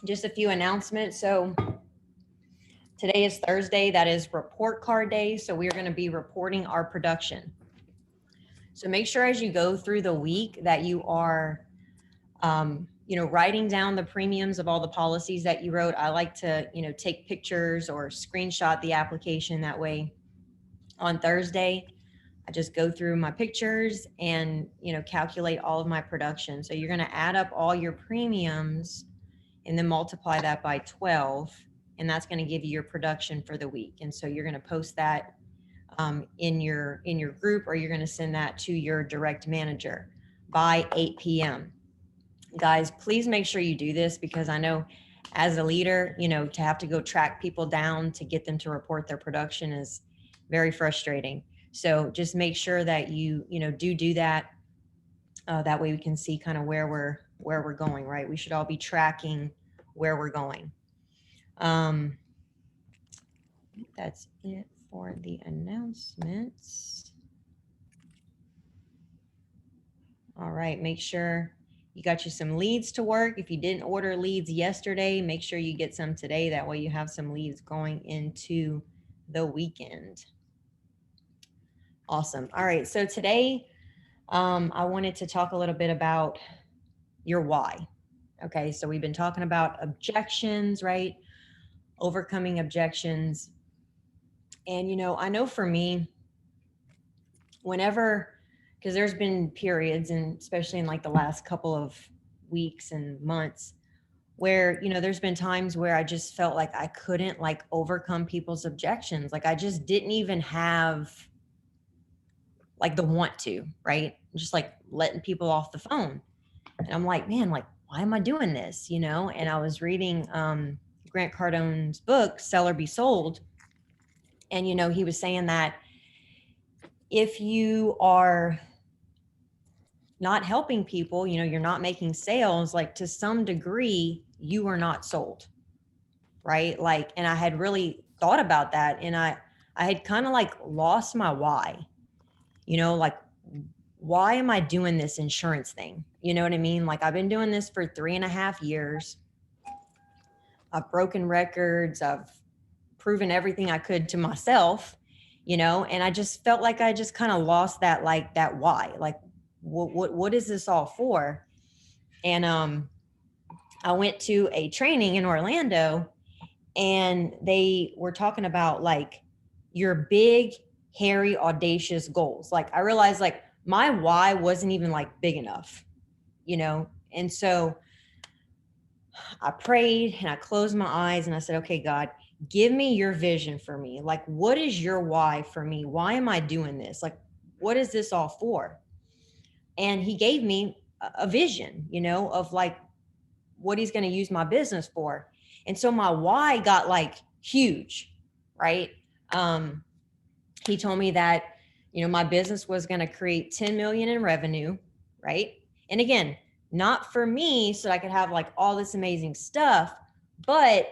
just a few announcements. So today is Thursday. That is report card day. So we are going to be reporting our production. So make sure as you go through the week that you are, writing down the premiums of all the policies that you wrote. I like to, take pictures or screenshot the application. That way on Thursday, I just go through my pictures and, calculate all of my production. So you're going to add up all your premiums and then multiply that by 12. And that's going to give you your production for the week. And so you're going to post that in your group, or you're going to send that to your direct manager by 8 p.m. Guys, please make sure you do this, because I know as a leader, to have to go track people down to get them to report their production is very frustrating. So just make sure that you do that. That way we can see kind of where we're going, right? We should all be tracking where we're going. That's it for the announcements. All right, make sure you got you some leads to work. If you didn't order leads yesterday, make sure you get some today. That way you have some leads going into the weekend. Awesome. All right, so today I wanted to talk a little bit about your why. Okay, so we've been talking about objections, right? Overcoming objections. And, I know for me, because there's been periods, and especially in like the last couple of weeks and months, where, there's been times where I just felt like I couldn't like overcome people's objections. Like I just didn't even have like the want to, right? Just like letting people off the phone. And I'm like, man, like, why am I doing this? And I was reading Grant Cardone's book, Sell or Be Sold. And, he was saying that if you are not helping people, you're not making sales, like to some degree, you are not sold, right? Like, and I had really thought about that, and I had kind of like lost my why, like, why am I doing this insurance thing? You know what I mean? Like I've been doing this for 3.5 years. I've broken records. I've proven everything I could to myself, and I just felt like I just kind of lost that, like that why, like what is this all for? And I went to a training in Orlando, and they were talking about like your big, hairy, audacious goals. Like I realized like my why wasn't even like big enough, and so I prayed and I closed my eyes and I said, okay, God, give me your vision for me. Like, what is your why for me? Why am I doing this? Like, what is this all for? And he gave me a vision, of like what he's going to use my business for. And so my why got like huge, right? He told me that, my business was going to create 10 million in revenue, right? And again, not for me so I could have like all this amazing stuff, but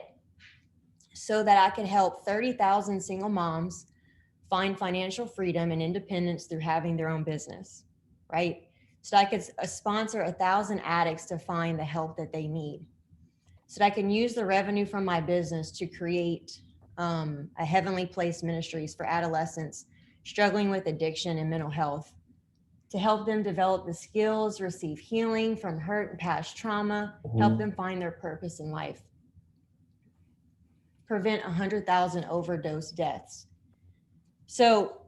so that I could help 30,000 single moms find financial freedom and independence through having their own business, right? So I could sponsor 1,000 addicts to find the help that they need. So that I can use the revenue from my business to create a Heavenly Place Ministries for adolescents struggling with addiction and mental health, to help them develop the skills, receive healing from hurt and past trauma, help them find their purpose in life, prevent 100,000 overdose deaths. So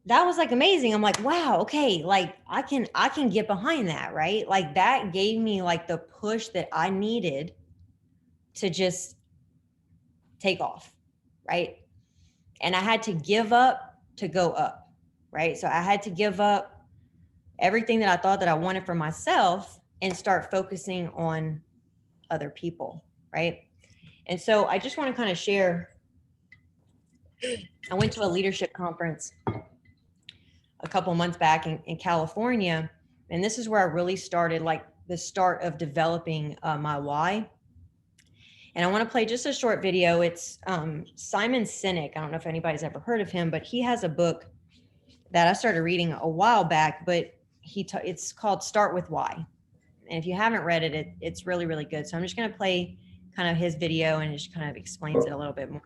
that was like amazing. I'm like, wow, okay, like I can get behind that, right? Like that gave me like the push that I needed to just take off, right? And I had to give up to go up, right? So I had to give up everything that I thought that I wanted for myself and start focusing on other people, right? And so I just want to kind of share, I went to a leadership conference a couple months back in California, and this is where I really started like the start of developing my why. And I want to play just a short video. It's Simon Sinek. I don't know if anybody's ever heard of him, but he has a book that I started reading a while back, but it's called Start With Why. And if you haven't read it, it's really, really good. So I'm just going to play kind of his video and just kind of explains it a little bit more.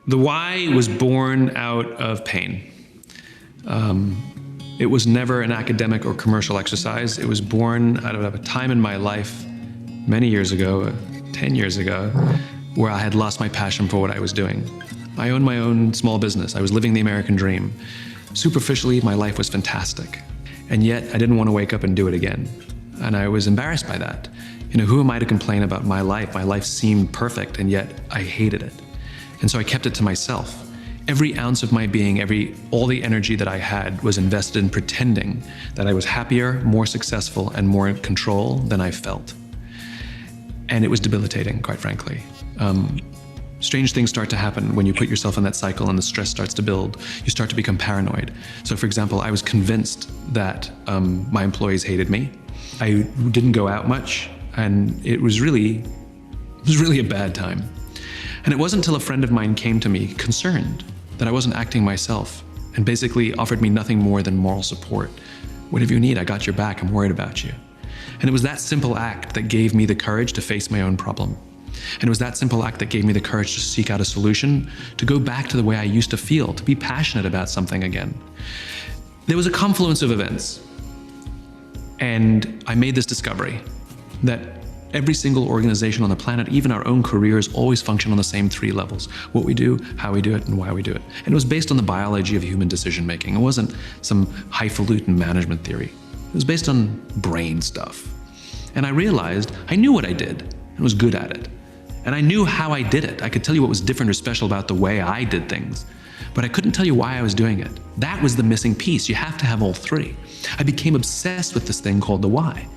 The why was born out of pain. It was never an academic or commercial exercise. It was born out of a time in my life many years ago, 10 years ago, where I had lost my passion for what I was doing. I owned my own small business. I was living the American dream. Superficially, my life was fantastic. And yet, I didn't want to wake up and do it again. And I was embarrassed by that. You know, who am I to complain about my life? My life seemed perfect, and yet I hated it. And so I kept it to myself. Every ounce of my being, all the energy that I had was invested in pretending that I was happier, more successful, and more in control than I felt. And it was debilitating, quite frankly. Strange things start to happen when you put yourself in that cycle and the stress starts to build. You start to become paranoid. So for example, I was convinced that my employees hated me. I didn't go out much, and it was really a bad time. And it wasn't until a friend of mine came to me concerned that I wasn't acting myself and basically offered me nothing more than moral support. Whatever you need, I got your back, I'm worried about you. And it was that simple act that gave me the courage to face my own problem. And it was that simple act that gave me the courage to seek out a solution, to go back to the way I used to feel, to be passionate about something again. There was a confluence of events, and I made this discovery that every single organization on the planet, even our own careers, always function on the same three levels: what we do, how we do it, and why we do it. And it was based on the biology of human decision making. It wasn't some highfalutin management theory. It was based on brain stuff. And I realized I knew what I did and was good at it. And I knew how I did it. I could tell you what was different or special about the way I did things, but I couldn't tell you why I was doing it. That was the missing piece. You have to have all three. I became obsessed with this thing called the why.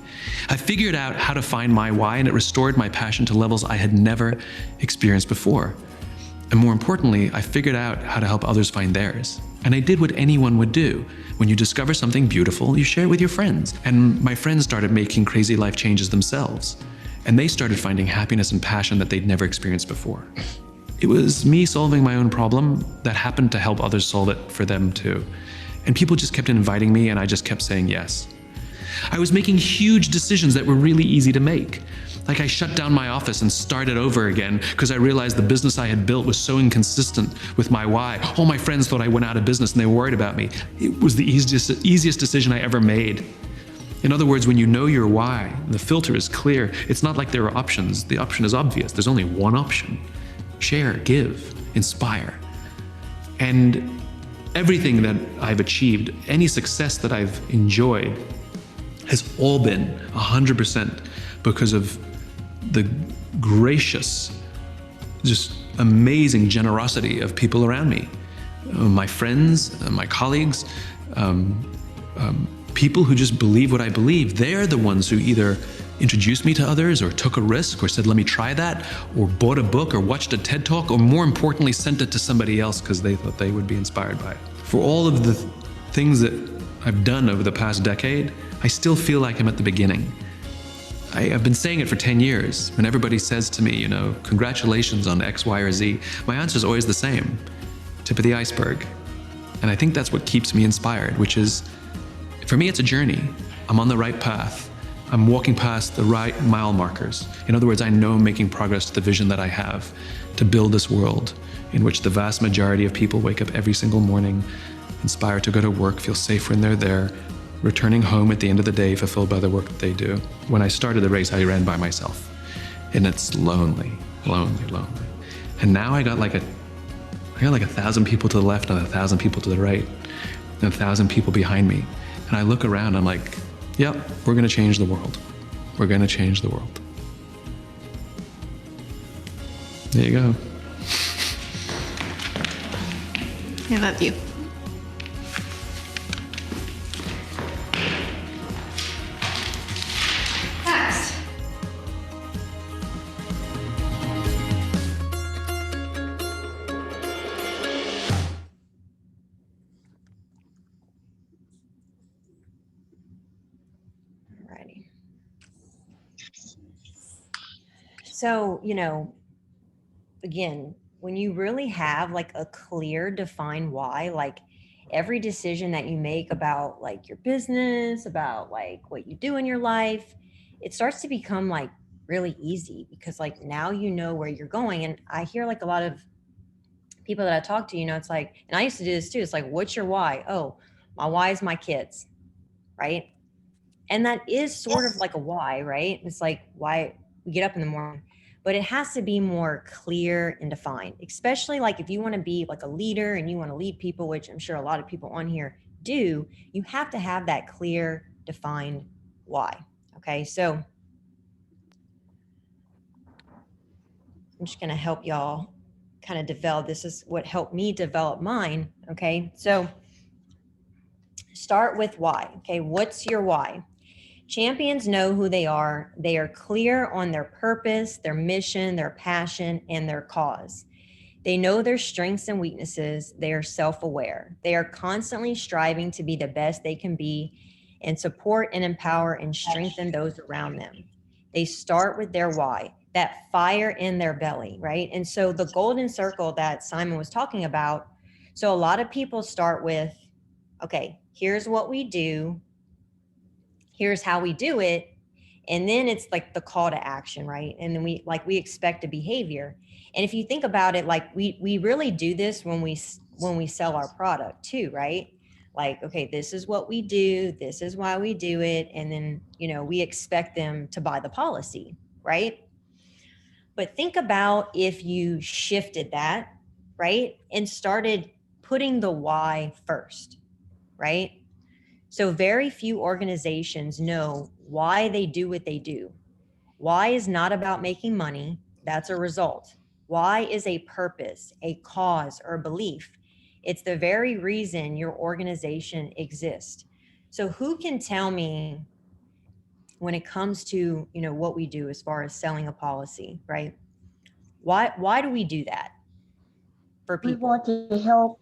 I figured out how to find my why, and it restored my passion to levels I had never experienced before. And more importantly, I figured out how to help others find theirs. And I did what anyone would do. When you discover something beautiful, you share it with your friends. And my friends started making crazy life changes themselves. And they started finding happiness and passion that they'd never experienced before. It was me solving my own problem that happened to help others solve it for them too. And people just kept inviting me, and I just kept saying yes. I was making huge decisions that were really easy to make. Like I shut down my office and started over again because I realized the business I had built was so inconsistent with my why. All my friends thought I went out of business and they were worried about me. It was the easiest decision I ever made. In other words, when you know your why, the filter is clear. It's not like there are options. The option is obvious. There's only one option: share, give, inspire. And everything that I've achieved, any success that I've enjoyed, has all been 100% because of the gracious, just amazing generosity of people around me. My friends, my colleagues, people who just believe what I believe. They're the ones who either introduced me to others, or took a risk, or said, let me try that, or bought a book, or watched a TED Talk, or more importantly, sent it to somebody else because they thought they would be inspired by it. For all of the things that I've done over the past decade, I still feel like I'm at the beginning. I've been saying it for 10 years. When everybody says to me, congratulations on X, Y, or Z, my answer is always the same: tip of the iceberg. And I think that's what keeps me inspired, which is, for me, it's a journey. I'm on the right path. I'm walking past the right mile markers. In other words, I know I'm making progress to the vision that I have to build this world in which the vast majority of people wake up every single morning, inspired to go to work, feel safe when they're there, returning home at the end of the day fulfilled by the work that they do. When I started the race, I ran by myself, and it's lonely, lonely, lonely. And now I got like 1,000 people to the left and 1,000 people to the right and 1,000 people behind me. And I look around, I'm like, yep, we're gonna change the world. We're gonna change the world. There you go. I love you. Next. Alrighty. So, again, when you really have like a clear, defined why, like every decision that you make about like your business, about like what you do in your life, it starts to become like really easy because like now you know where you're going. And I hear like a lot of people that I talk to, it's like, and I used to do this too. It's like, what's your why? Oh, my why is my kids, right? And that is sort of like a why, right? It's like why we get up in the morning, but it has to be more clear and defined, especially like if you want to be like a leader and you want to lead people, which I'm sure a lot of people on here do, you have to have that clear, defined why. Okay. So I'm just going to help y'all kind of develop. This is what helped me develop mine. Okay. So start with why. Okay. What's your why? Champions know who they are. They are clear on their purpose, their mission, their passion, and their cause. They know their strengths and weaknesses. They are self-aware. They are constantly striving to be the best they can be and support and empower and strengthen those around them. They start with their why, that fire in their belly, right? And so the golden circle that Simon was talking about, so a lot of people start with, okay, here's what we do, here's how we do it, and then it's like the call to action, right? And then we expect a behavior. And if you think about it, like we really do this when we sell our product too, right? Like, okay, this is what we do, this is why we do it, and then we expect them to buy the policy, right? But think about if you shifted that, right, and started putting the why first, right? So very few organizations know why they do what they do. Why is not about making money. That's a result. Why is a purpose, a cause, or a belief. It's the very reason your organization exists. So who can tell me when it comes to, what we do as far as selling a policy, right? Why do we do that for We people? want to help.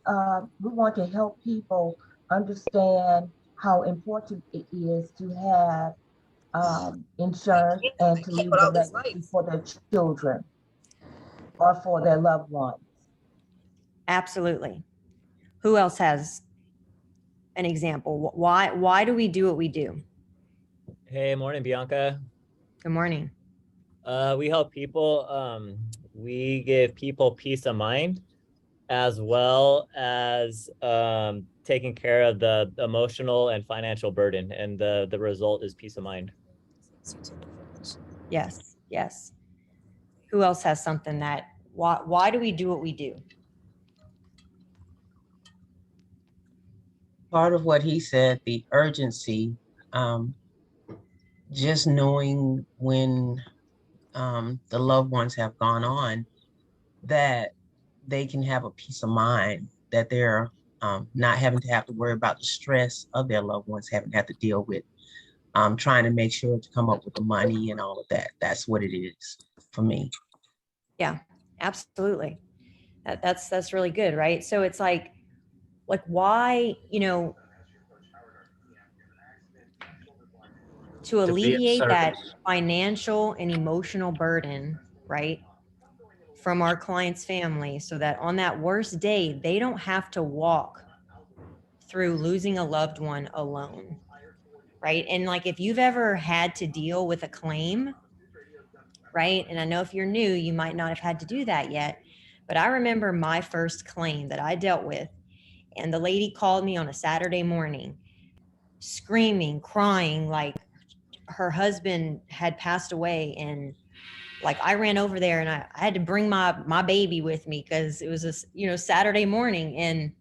We want to help people understand how important it is to have insurance and to leave a legacy for their children or for their loved ones. Absolutely. Who else has an example? Why do we do what we do? Hey, morning, Bianca. Good morning. We help people. We give people peace of mind, as well as taking care of the emotional and financial burden, and the result is peace of mind. Yes. Who else has something that why do we do what we do? Part of what he said, the urgency, just knowing when the loved ones have gone on, that they can have a peace of mind that they're not having to have to worry about the stress of their loved ones having to have to deal with trying to make sure to come up with the money and all of that. That's what it is for me. Yeah, absolutely. That's really good, right? So it's like why, to alleviate that financial and emotional burden, right, from our client's family, so that on that worst day, they don't have to walk through losing a loved one alone, right? And like if you've ever had to deal with a claim, right? And I know if you're new, you might not have had to do that yet, but I remember my first claim that I dealt with, and the lady called me on a Saturday morning, screaming, crying, like her husband had passed away, and like I ran over there and I had to bring my baby with me because it was a Saturday morning, and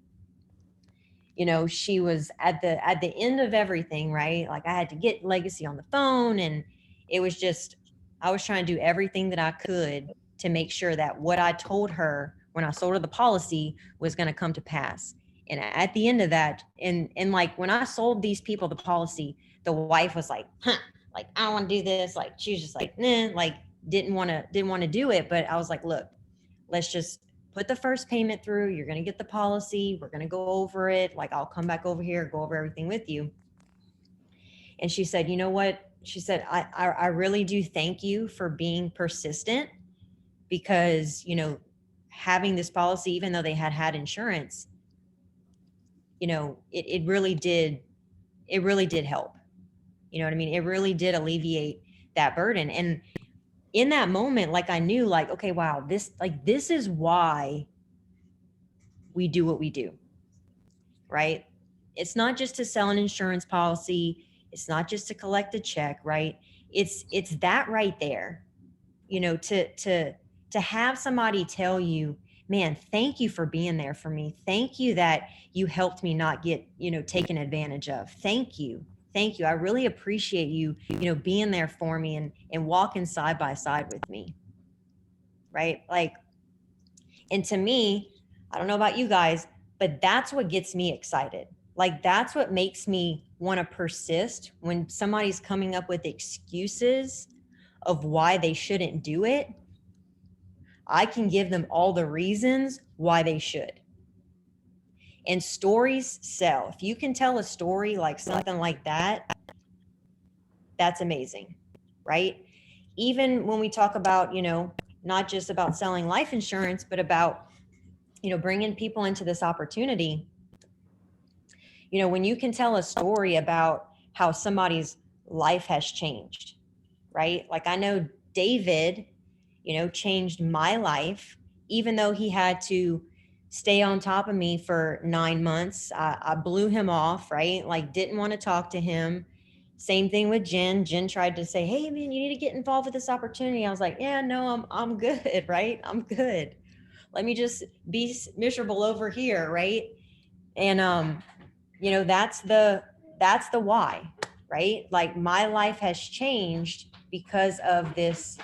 she was at the end of everything, right? Like I had to get Legacy on the phone, and it was just I was trying to do everything that I could to make sure that what I told her when I sold her the policy was going to come to pass. And at the end of that, and like when I sold these people the policy, the wife was like, huh, like, I don't want to do this. Like, she was just like, nah, like didn't want to do it. But I was like, look, let's just put the first payment through. You're going to get the policy. We're going to go over it. Like, I'll come back over here, go over everything with you. And she said, you know what? She said, I really do thank you for being persistent, because, you know, having this policy, even though they had insurance, you know, it really did help. You know what I mean? It really did alleviate that burden. And in that moment, like I knew, like, okay, wow, this is why we do what we do, right? It's not just to sell an insurance policy. It's not just to collect a check, right? It's that right there, you know, to have somebody tell you, man, thank you for being there for me. Thank you that you helped me not get, you know, taken advantage of. Thank you. Thank you. I really appreciate you, you know, being there for me and walking side by side with me. Right? Like, and to me, I don't know about you guys, but that's what gets me excited. Like, that's what makes me want to persist when somebody's coming up with excuses of why they shouldn't do it. I can give them all the reasons why they should. And stories sell. If you can tell a story like something like that, that's amazing, right? Even when we talk about, you know, not just about selling life insurance, but about, you know, bringing people into this opportunity. You know, when you can tell a story about how somebody's life has changed, right? Like, I know David, you know, changed my life, even though he had to stay on top of me for 9 months. I blew him off, right? Like, didn't want to talk to him. Same thing with Jen. Jen tried to say, hey, man, you need to get involved with this opportunity. I was like, yeah, no, I'm good, right? I'm good. Let me just be miserable over here, right? And you know, that's the why, right? Like, my life has changed because of this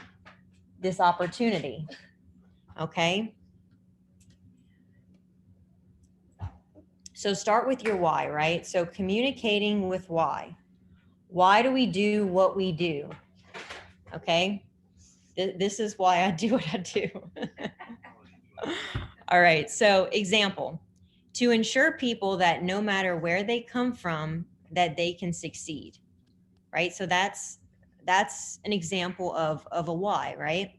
opportunity. Okay. So start with your why, right? So communicating with why. Why do we do what we do? Okay. This is why I do what I do. All right. So example, to ensure people that no matter where they come from, that they can succeed, right? So that's an example of a why, right?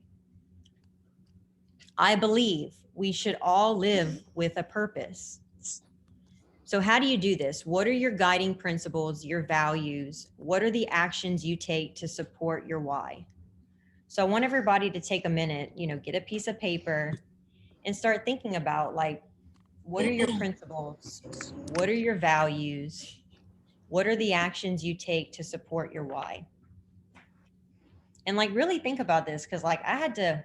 I believe we should all live with a purpose. So how do you do this? What are your guiding principles, your values? What are the actions you take to support your why? So I want everybody to take a minute, you know, get a piece of paper and start thinking about, like, what are your principles? What are your values? What are the actions you take to support your why? And, like, really think about this, because, like, I had to,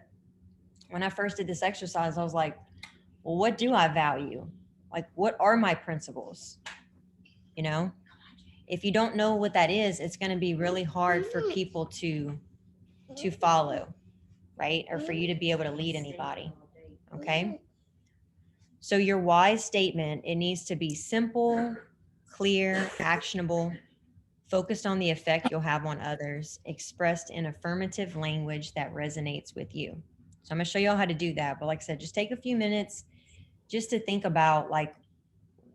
when I first did this exercise, I was like, well, what do I value? Like, what are my principles? You know, if you don't know what that is, it's going to be really hard for people to follow, right? Or for you to be able to lead anybody. Okay. So your why statement, it needs to be simple, clear, actionable, focused on the effect you'll have on others, expressed in affirmative language that resonates with you. So I'm going to show you all how to do that. But like I said, just take a few minutes just to think about, like,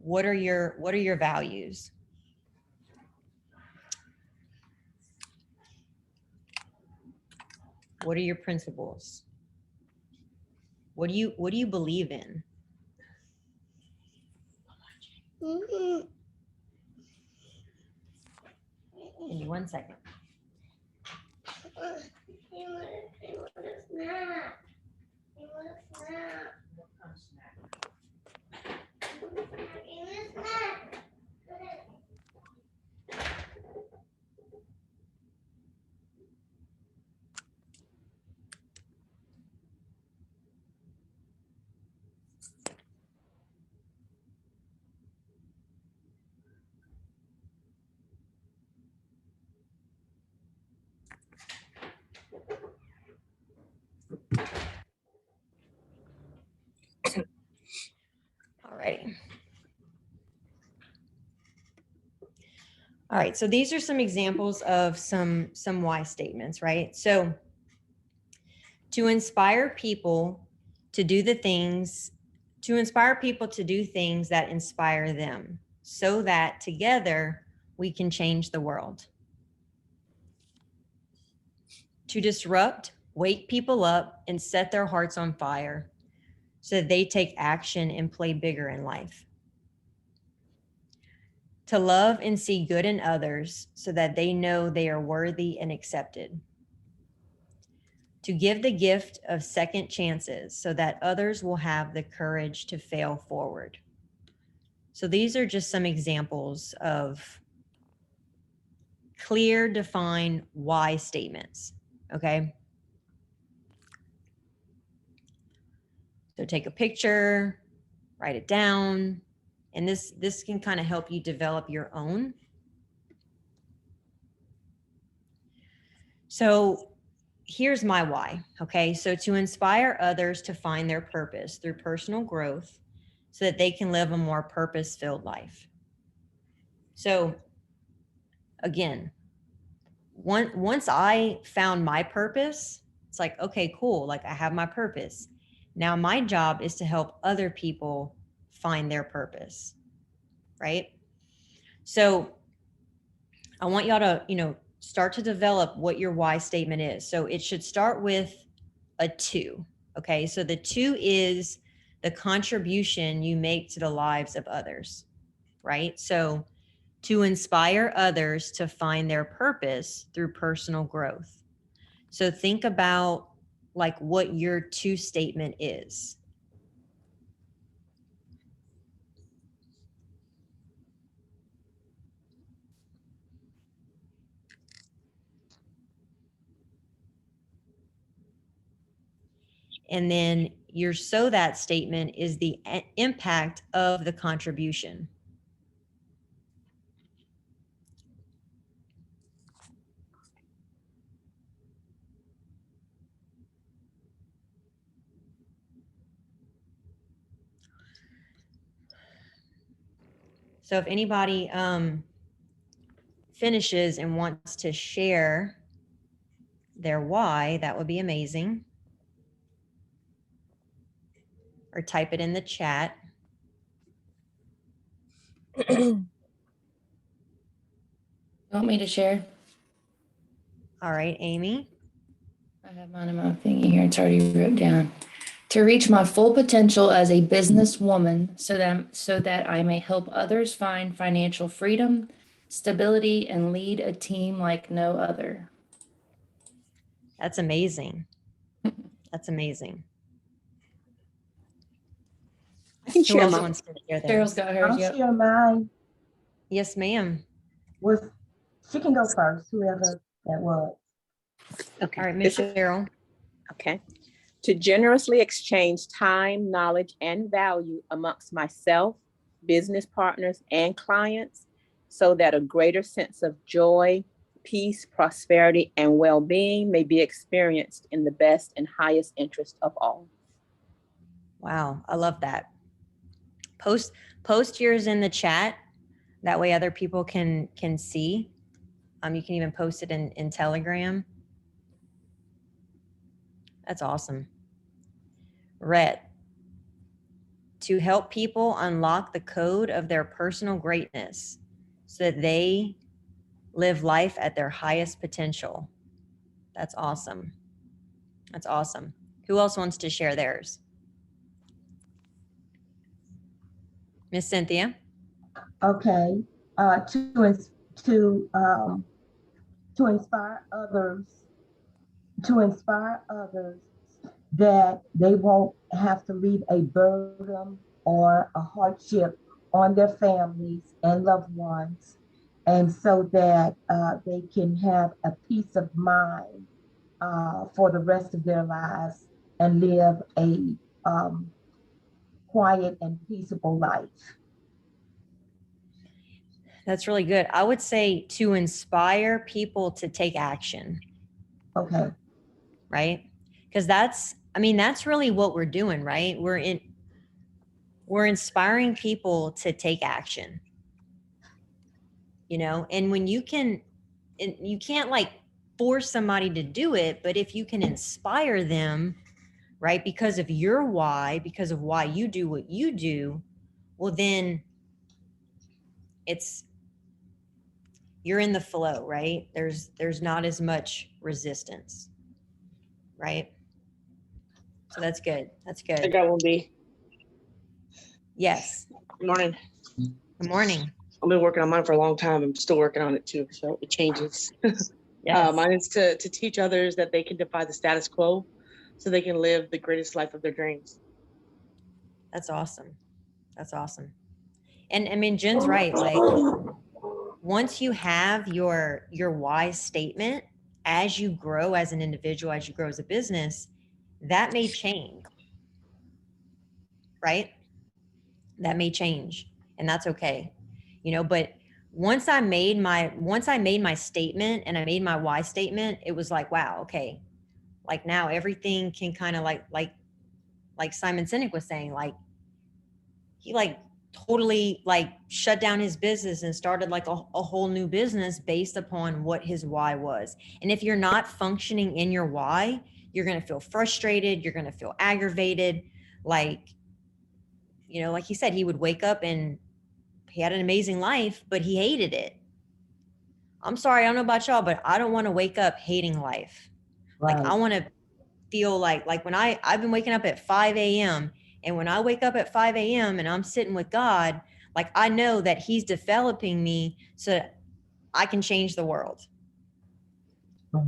what are your values? What are your principles? What do you believe in? Give me 1 second. All right, so these are some examples of some why statements, right? So to inspire people to do things that inspire them so that together we can change the world. To disrupt, wake people up and set their hearts on fire so that they take action and play bigger in life. To love and see good in others so that they know they are worthy and accepted. To give the gift of second chances so that others will have the courage to fail forward. So these are just some examples of clear, defined why statements, okay? So take a picture, write it down, and this can kind of help you develop your own. So here's my why, okay? So to inspire others to find their purpose through personal growth so that they can live a more purpose-filled life. So again, once I found my purpose, it's like, okay, cool, like I have my purpose. Now my job is to help other people find their purpose, right? So I want y'all to, start to develop what your why statement is. So it should start with a 2, okay? So the 2 is the contribution you make to the lives of others, right? So to inspire others to find their purpose through personal growth. So think about like what your 2 statement is. And then your so that statement is the impact of the contribution. So if anybody finishes and wants to share their why, that would be amazing. Or type it in the chat. You want me to share? All right, Amy. I have mine in my thingy here. It's already wrote down. To reach my full potential as a businesswoman so that I may help others find financial freedom, stability, and lead a team like no other. That's amazing. That's amazing. I can Who share else mine. wants to share Cheryl's theirs? got hers. I'll Yep. share mine Yes, ma'am. with, she can go first, whoever that was. Okay. All right, Miss Cheryl. Okay. To generously exchange time, knowledge, and value amongst myself, business partners, and clients so that a greater sense of joy, peace, prosperity, and well-being may be experienced in the best and highest interest of all. Wow, I love that. Post yours in the chat. That way other people can see. You can even post it in Telegram. That's awesome. Rhett, to help people unlock the code of their personal greatness so that they live life at their highest potential. That's awesome. That's awesome. Who else wants to share theirs? Miss Cynthia. Okay, to inspire others that they won't have to leave a burden or a hardship on their families and loved ones, and so that they can have a peace of mind for the rest of their lives and live a quiet and peaceable life. That's really good. I would say to inspire people to take action. Okay. Right? Because that's really what we're doing, right? We're inspiring people to take action. you know, and when you can, and you can't like force somebody to do it, but if you can inspire them, right, because of your why, because of why you do what you do, well, then it's, you're in the flow, right? There's not as much resistance, right? So that's good. That's I good. got one, B. Yes. Good morning. Good morning. I've been working on mine for a long time. I'm still working on it too, so it changes. Yes. Mine is to teach others that they can defy the status quo so they can live the greatest life of their dreams. That's awesome. That's awesome. And I mean, Jen's right. Like once you have your why statement, as you grow as an individual, as you grow as a business, that may change, right? That may change, and that's okay, you know. But once I made my statement and I made my why statement, it was like, wow, okay, like now everything can kind of like Simon Sinek was saying, like he like totally like shut down his business and started like a whole new business based upon what his why was. And if you're not functioning in your why, you're going to feel frustrated, you're going to feel aggravated. Like, you know, like he said, he would wake up and he had an amazing life, but he hated it. I'm sorry, I don't know about y'all, but I don't want to wake up hating life. Right. Like I want to feel like when I've been waking up at 5 a.m. and when I wake up at 5 a.m. and I'm sitting with God, like I know that he's developing me so that I can change the world.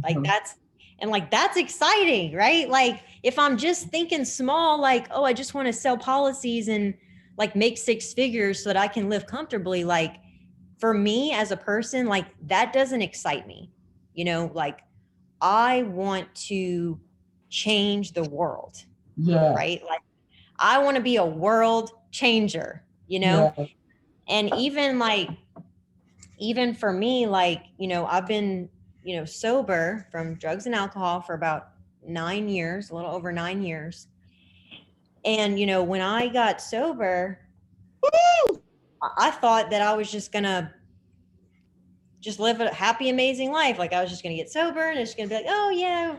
Like that's exciting, right? Like if I'm just thinking small, like, oh, I just want to sell policies and like make 6 figures so that I can live comfortably. Like for me as a person, like that doesn't excite me, you know, like I want to change the world, Yeah. right? Like I want to be a world changer, you know? Yeah. And even for me, like, you know, I've been, you know, sober from drugs and alcohol for about 9 years, a little over 9 years. And, you know, when I got sober, I thought that I was just going to just live a happy, amazing life. Like I was just going to get sober and it's going to be like, oh yeah,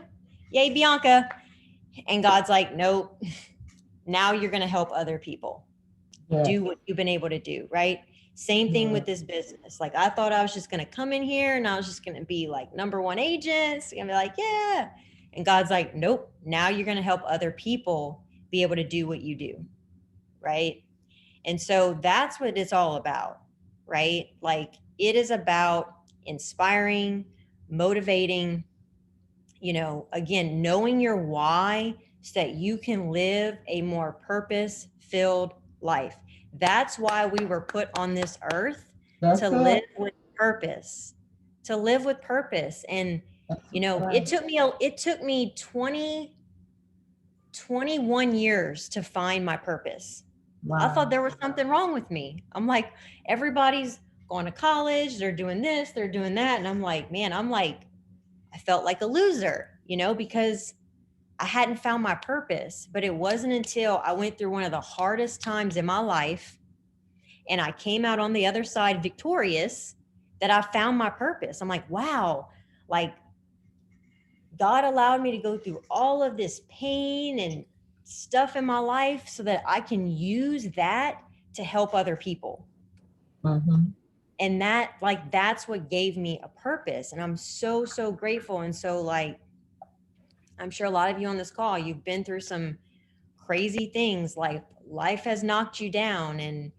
yay, Bianca. And God's like, nope, now you're going to help other people do what you've been able to do, right? Same thing with this business. Like I thought I was just going to come in here and I was just going to be like #1 agent and be like, yeah. And God's like, nope, now you're going to help other people be able to do what you do, right? And so that's what it's all about, right? Like it is about inspiring, motivating, you know, again, knowing your why so that you can live a more purpose-filled life. That's why we were put on this earth, to live with purpose, to live with purpose. And, you know, it took me 21 years to find my purpose. Wow. I thought there was something wrong with me. I'm like, everybody's going to college, they're doing this, they're doing that. And I'm like, man, I felt like a loser, you know, because I hadn't found my purpose. But it wasn't until I went through one of the hardest times in my life and I came out on the other side victorious that I found my purpose. I'm like, wow, like God allowed me to go through all of this pain and stuff in my life so that I can use that to help other people. Mm-hmm. And that's what gave me a purpose. And I'm so, so grateful. And so like, I'm sure a lot of you on this call, you've been through some crazy things, like life has knocked you down and,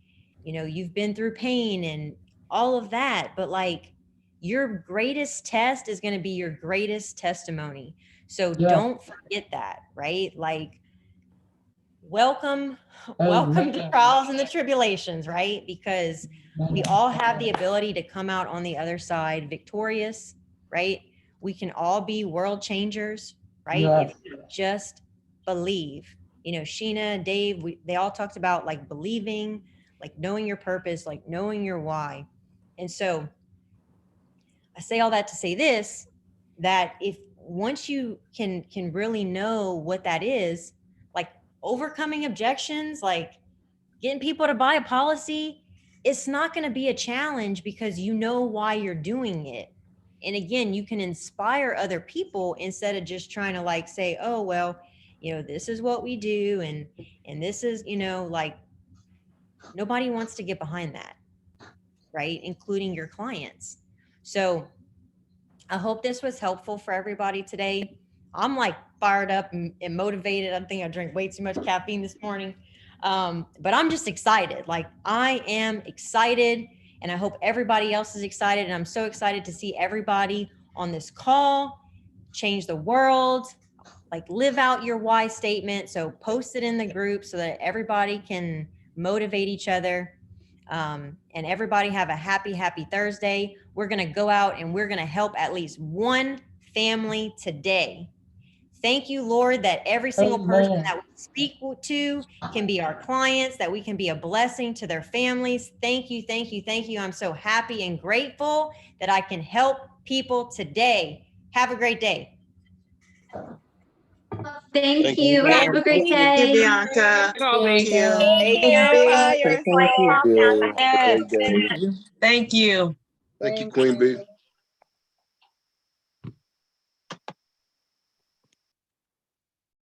you know, you've been through pain and all of that. But like your greatest test is going to be your greatest testimony. So don't forget that, right? Like welcome the trials and the tribulations, right? Because we all have the ability to come out on the other side victorious, right? We can all be world changers, right? If you just believe. You know, Sheena, Dave, they all talked about like believing, like knowing your purpose, like knowing your why. And so I say all that to say this, that if once you can really know what that is, like overcoming objections, like getting people to buy a policy, it's not going to be a challenge because you know why you're doing it. And again, you can inspire other people instead of just trying to like say, oh, well, you know, this is what we do. And this is, you know, like nobody wants to get behind that, right? Including your clients. So I hope this was helpful for everybody today. I'm like fired up and motivated. I think I drank way too much caffeine this morning. But I'm just excited. Like I am excited, and I hope everybody else is excited. And I'm so excited to see everybody on this call change the world, like live out your why statement. So post it in the group so that everybody can motivate each other. And everybody have a happy Thursday. We're going to go out and we're going to help at least one family today. Thank you, Lord, that every single person that we speak to can be our clients, that we can be a blessing to their families. Thank you. I'm so happy and grateful that I can help people today. Have a great day. Thank you. Have a great day. Thank you, Bianca. Thank you. Bianca, you're Thank you. so Have a Yes. great day. Thank you. Thank you, Queen B.